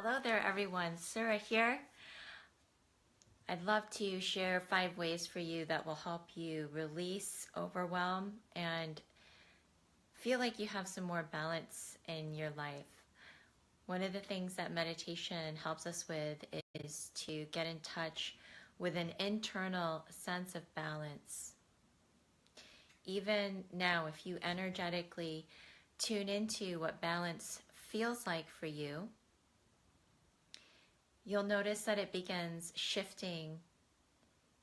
Hello there everyone, Sura here. I'd love to share 5 ways for you that will help you release overwhelm and feel like you have some more balance in your life. One of the things that meditation helps us with is to get in touch with an internal sense of balance. Even now, if you energetically tune into what balance feels like for you, you'll notice that it begins shifting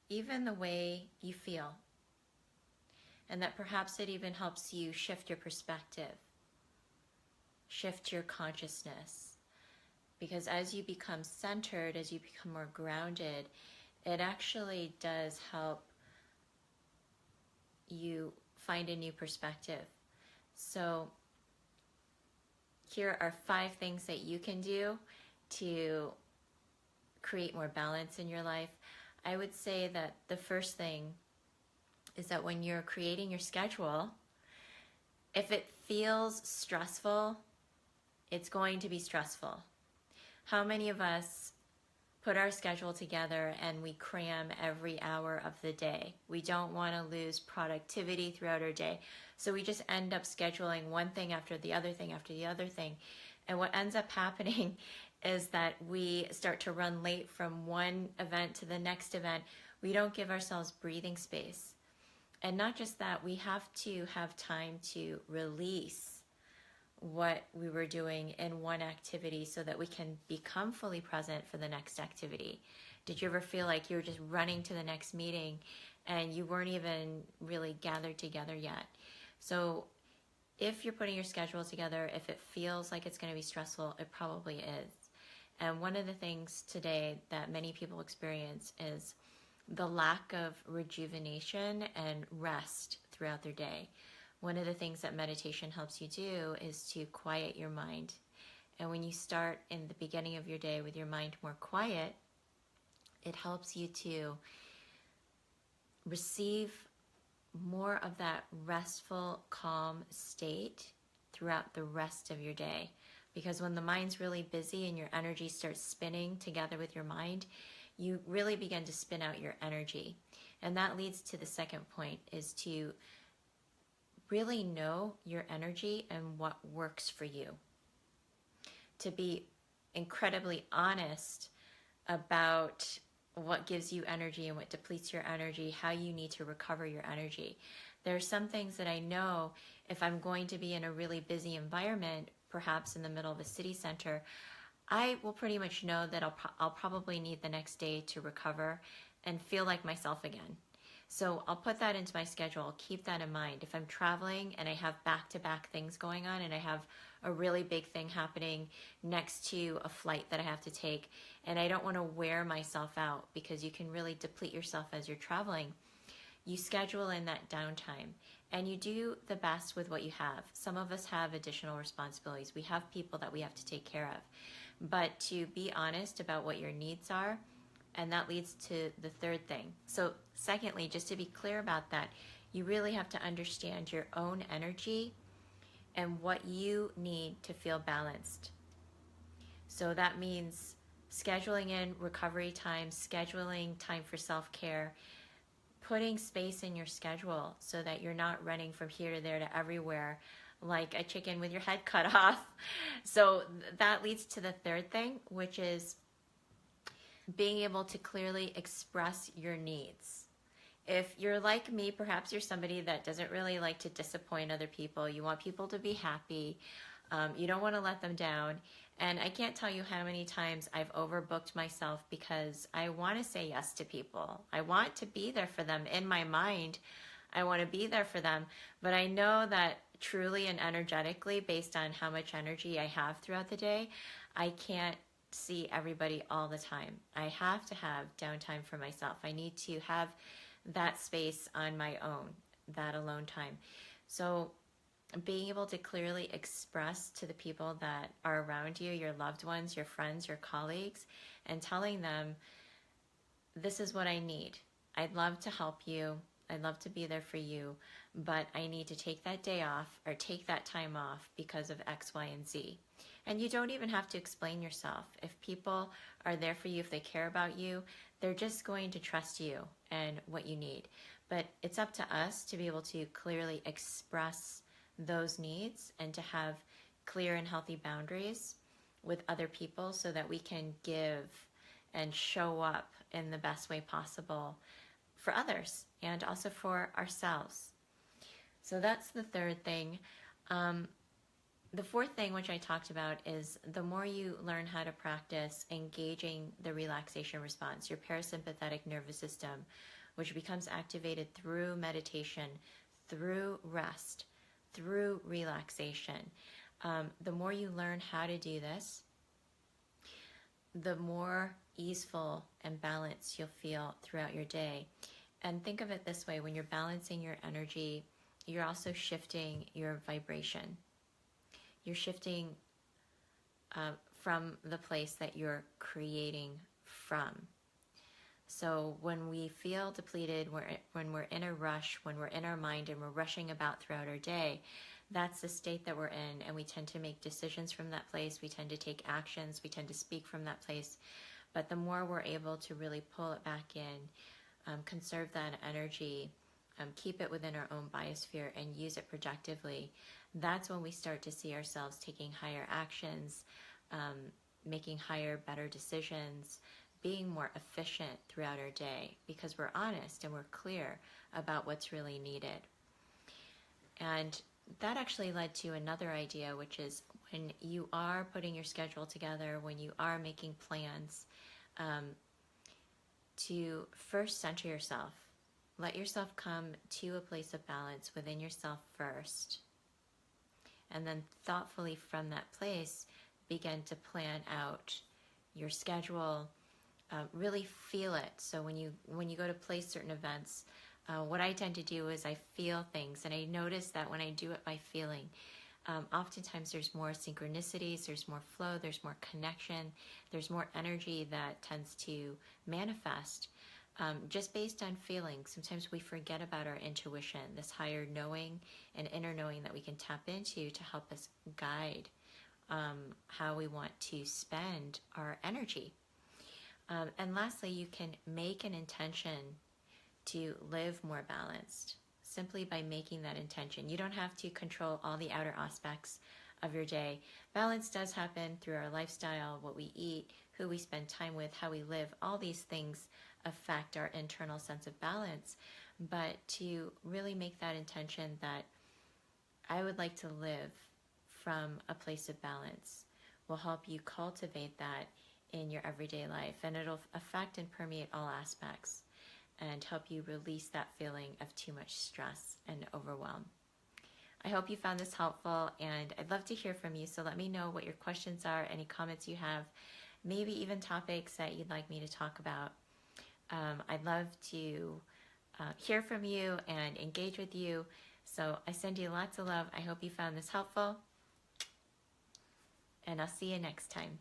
even the way you feel, and that perhaps it even helps you shift your perspective, shift your consciousness, because as you become centered, as you become more grounded, it actually does help you find a new perspective. So here are 5 things that you can do to create more balance in your life. I would say that the first thing is that when you're creating your schedule, if it feels stressful, it's going to be stressful. How many of us put our schedule together and we cram every hour of the day? We don't want to lose productivity throughout our day, so we just end up scheduling one thing after the other thing after the other thing. And what ends up happening is that we start to run late from one event to the next event. We don't give ourselves breathing space. And not just that, we have to have time to release what we were doing in one activity so that we can become fully present for the next activity. Did you ever feel like you were just running to the next meeting and you weren't even really gathered together yet? So if you're putting your schedule together, if it feels like it's going to be stressful, it probably is. And one of the things today that many people experience is the lack of rejuvenation and rest throughout their day. One of the things that meditation helps you do is to quiet your mind. And when you start in the beginning of your day with your mind more quiet, it helps you to receive more of that restful, calm state throughout the rest of your day. Because when the mind's really busy and your energy starts spinning together with your mind, you really begin to spin out your energy. And that leads to the second point, is to really know your energy and what works for you. To be incredibly honest about what gives you energy and what depletes your energy, how you need to recover your energy. There are some things that I know if I'm going to be in a really busy environment, perhaps in the middle of a city center, I will pretty much know that I'll probably need the next day to recover and feel like myself again. So I'll put that into my schedule. I'll keep that in mind. If I'm traveling and I have back-to-back things going on and I have a really big thing happening next to a flight that I have to take, and I don't want to wear myself out, because you can really deplete yourself as you're traveling, you schedule in that downtime and you do the best with what you have. Some of us have additional responsibilities. We have people that we have to take care of. But to be honest about what your needs are, and that leads to the third thing. So secondly, just to be clear about that, you really have to understand your own energy and what you need to feel balanced. So that means scheduling in recovery time, scheduling time for self-care, putting space in your schedule so that you're not running from here to there to everywhere like a chicken with your head cut off. So that leads to the third thing, which is being able to clearly express your needs. If you're like me, perhaps you're somebody that doesn't really like to disappoint other people. You want people to be happy. You don't want to let them down. And I can't tell you how many times I've overbooked myself because I want to say yes to people. I want to be there for them. In my mind, I want to be there for them. But I know that truly and energetically, based on how much energy I have throughout the day, I can't see everybody all the time. I have to have downtime for myself. I need to have that space on my own, that alone time. So being able to clearly express to the people that are around you, your loved ones, your friends, your colleagues, and telling them, this is what I need. I'd love to help you. I'd love to be there for you, but I need to take that day off or take that time off because of X, Y, and Z. And you don't even have to explain yourself. If people are there for you, if they care about you, they're just going to trust you and what you need. But it's up to us to be able to clearly express those needs and to have clear and healthy boundaries with other people so that we can give and show up in the best way possible for others and also for ourselves. So that's the third thing. The fourth thing, which I talked about, is the more you learn how to practice engaging the relaxation response, your parasympathetic nervous system, which becomes activated through meditation, through rest, through relaxation. The more you learn how to do this, the more easeful and balanced you'll feel throughout your day. And think of it this way, when you're balancing your energy, you're also shifting your vibration. You're shifting from the place that you're creating from. So when we feel depleted, when we're in a rush, when we're in our mind and we're rushing about throughout our day, that's the state that we're in, and we tend to make decisions from that place. We tend to take actions. We tend to speak from that place. But the more we're able to really pull it back in, conserve that energy, keep it within our own biosphere and use it productively, that's when we start to see ourselves taking higher actions, making higher, better decisions, being more efficient throughout our day because we're honest and we're clear about what's really needed. And that actually led to another idea, which is when you are putting your schedule together, when you are making plans, to first center yourself. Let yourself come to a place of balance within yourself first. And then thoughtfully from that place, begin to plan out your schedule, really feel it. So when you go to place certain events, what I tend to do is I feel things, and I notice that when I do it by feeling, oftentimes there's more synchronicities, there's more flow, there's more connection, there's more energy that tends to manifest just based on feeling. Sometimes we forget about our intuition, this higher knowing and inner knowing that we can tap into to help us guide how we want to spend our energy. And lastly, you can make an intention to live more balanced simply by making that intention. You don't have to control all the outer aspects of your day. Balance does happen through our lifestyle, what we eat, who we spend time with, how we live. All these things affect our internal sense of balance. But to really make that intention that I would like to live from a place of balance will help you cultivate that in your everyday life, and it'll affect and permeate all aspects and help you release that feeling of too much stress and overwhelm. I hope you found this helpful, and I'd love to hear from you, so let me know what your questions are, any comments you have, maybe even topics that you'd like me to talk about. I'd love to hear from you and engage with you, so I send you lots of love. I hope you found this helpful, and I'll see you next time.